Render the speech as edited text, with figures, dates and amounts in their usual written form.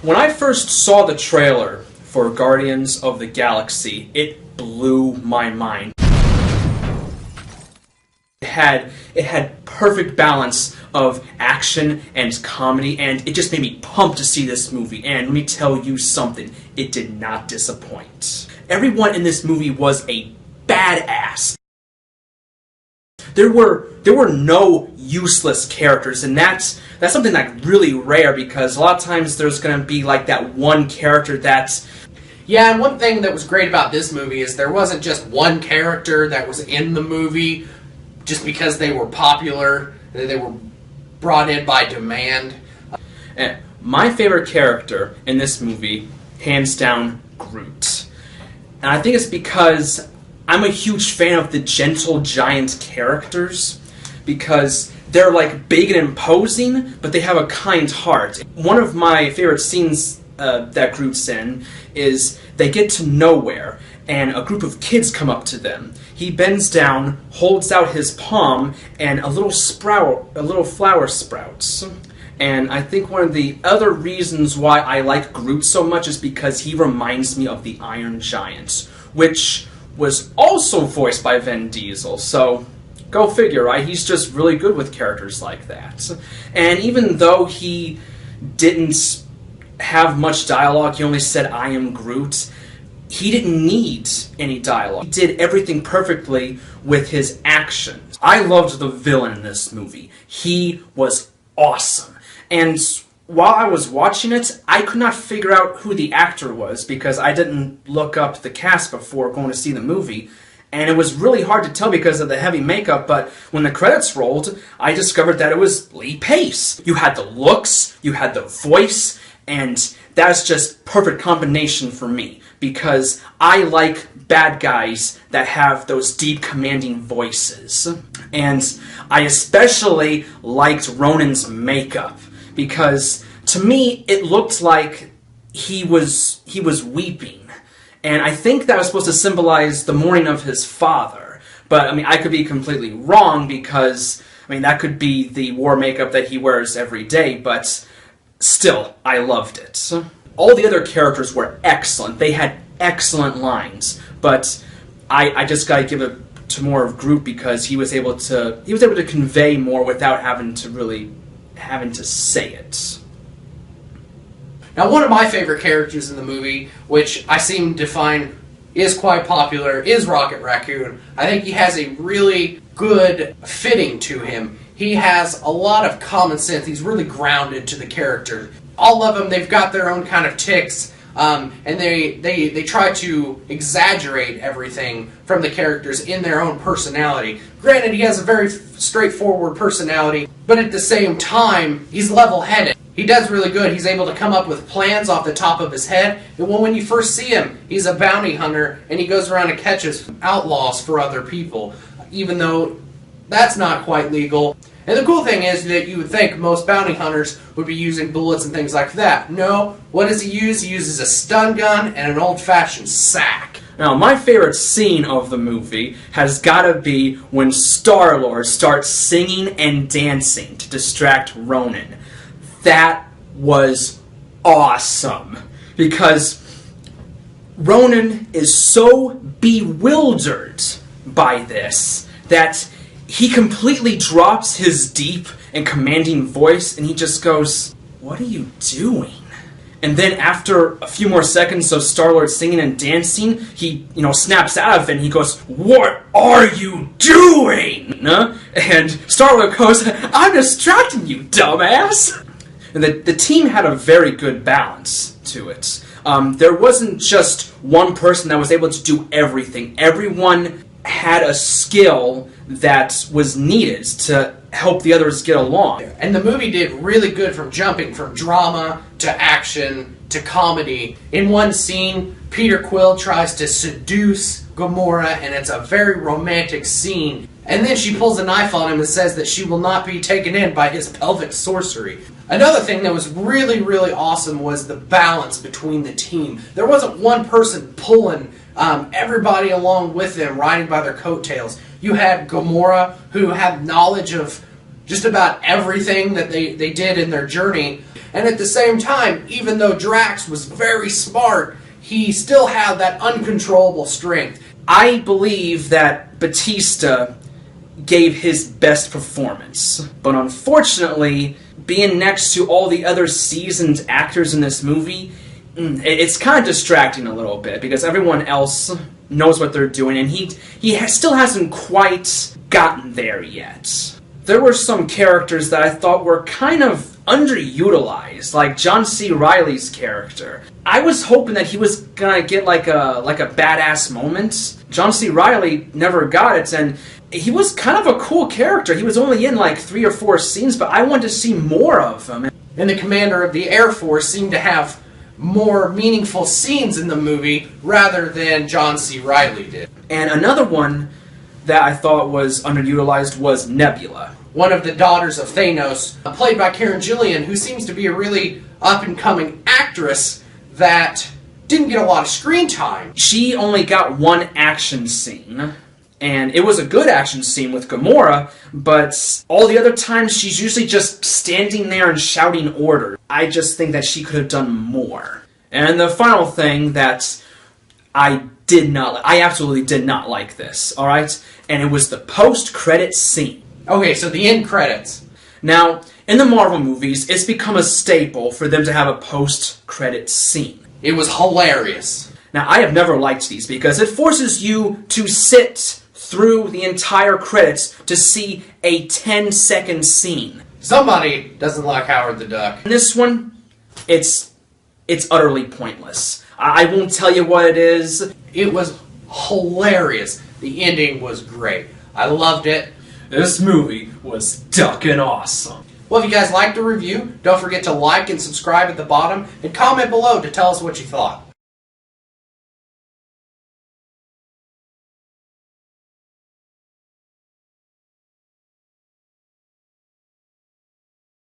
When I first saw the trailer for Guardians of the Galaxy, it blew my mind. It had perfect balance of action and comedy, and it just made me pumped to see this movie. And let me tell you something, it did not disappoint. Everyone in this movie was a badass. There were no useless characters, and that's something like really rare, because a lot of times there's going to be like that one character that's... Yeah, and one thing that was great about this movie is there wasn't just one character that was in the movie just because they were popular, they were brought in by demand. And my favorite character in this movie, hands down, Groot. And I think it's because I'm a huge fan of the gentle giant characters, because they're like big and imposing, but they have a kind heart. One of my favorite scenes that Groot's in is they get to nowhere, and a group of kids come up to them. He bends down, holds out his palm, and a little flower sprouts. And I think one of the other reasons why I like Groot so much is because he reminds me of the Iron Giant, which was also voiced by Vin Diesel, so go figure, right? He's just really good with characters like that. And even though he didn't have much dialogue, he only said, "I am Groot," he didn't need any dialogue. He did everything perfectly with his actions. I loved the villain in this movie. He was awesome. And while I was watching it, I could not figure out who the actor was, because I didn't look up the cast before going to see the movie. And it was really hard to tell because of the heavy makeup, but when the credits rolled, I discovered that it was Lee Pace. You had the looks, you had the voice, and that's just perfect combination for me, because I like bad guys that have those deep, commanding voices. And I especially liked Ronan's makeup, because to me it looked like he was weeping. And I think that was supposed to symbolize the mourning of his father. But, I mean, I could be completely wrong, because, I mean, that could be the war makeup that he wears every day, but still, I loved it. All the other characters were excellent. They had excellent lines, but I just gotta give it to more of Groot, because he was able to convey more without having to say it. Now, one of my favorite characters in the movie, which I seem to find is quite popular, is Rocket Raccoon. I think he has a really good fitting to him. He has a lot of common sense. He's really grounded to the character. All of them, they've got their own kind of tics, and they try to exaggerate everything from the characters in their own personality. Granted, he has a very straightforward personality, but at the same time, he's level-headed. He does really good. He's able to come up with plans off the top of his head. And when you first see him, he's a bounty hunter, and he goes around and catches outlaws for other people, even though that's not quite legal. And the cool thing is that you would think most bounty hunters would be using bullets and things like that. No, what does he use? He uses a stun gun and an old-fashioned sack. Now, my favorite scene of the movie has gotta be when Star-Lord starts singing and dancing to distract Ronan. That was awesome, because Ronan is so bewildered by this that he completely drops his deep and commanding voice, and he just goes, "What are you doing?" And then after a few more seconds of Star-Lord singing and dancing, he, snaps out of it, and he goes, "What are you doing?" And Star-Lord goes, "I'm distracting you, dumbass." And the team had a very good balance to it. There wasn't just one person that was able to do everything. Everyone had a skill that was needed to help the others get along. And the movie did really good from jumping from drama to action to comedy. In one scene, Peter Quill tries to seduce Gamora, and it's a very romantic scene. And then she pulls a knife on him and says that she will not be taken in by his pelvic sorcery. Another thing that was really, really awesome was the balance between the team. There wasn't one person pulling everybody along with them, riding by their coattails. You had Gamora, who had knowledge of just about everything that they did in their journey. And at the same time, even though Drax was very smart, he still had that uncontrollable strength. I believe that Batista gave his best performance. But unfortunately, being next to all the other seasoned actors in this movie, it's kind of distracting a little bit, because everyone else knows what they're doing, and he still hasn't quite gotten there yet. There were some characters that I thought were kind of underutilized, like John C. Reilly's character. I was hoping that he was gonna get like a badass moment. John C. Reilly never got it, and he was kind of a cool character. He was only in like 3 or 4 scenes, but I wanted to see more of him. And the commander of the Air Force seemed to have more meaningful scenes in the movie rather than John C. Reilly did. And another one that I thought was underutilized was Nebula. One of the daughters of Thanos, played by Karen Gillian, who seems to be a really up-and-coming actress that didn't get a lot of screen time. She only got 1 action scene, and it was a good action scene with Gamora, but all the other times she's usually just standing there and shouting orders. I just think that she could have done more. And the final thing that I absolutely did not like this, alright? And it was the post-credit scene. Okay, so the end credits. Now, in the Marvel movies, it's become a staple for them to have a post-credit scene. It was hilarious. Now, I have never liked these because it forces you to sit through the entire credits to see a 10-second scene. Somebody doesn't like Howard the Duck. In this one, it's utterly pointless. I won't tell you what it is. It was hilarious. The ending was great. I loved it. This movie was duckin' awesome. Well, if you guys liked the review, don't forget to like and subscribe at the bottom, and comment below to tell us what you thought.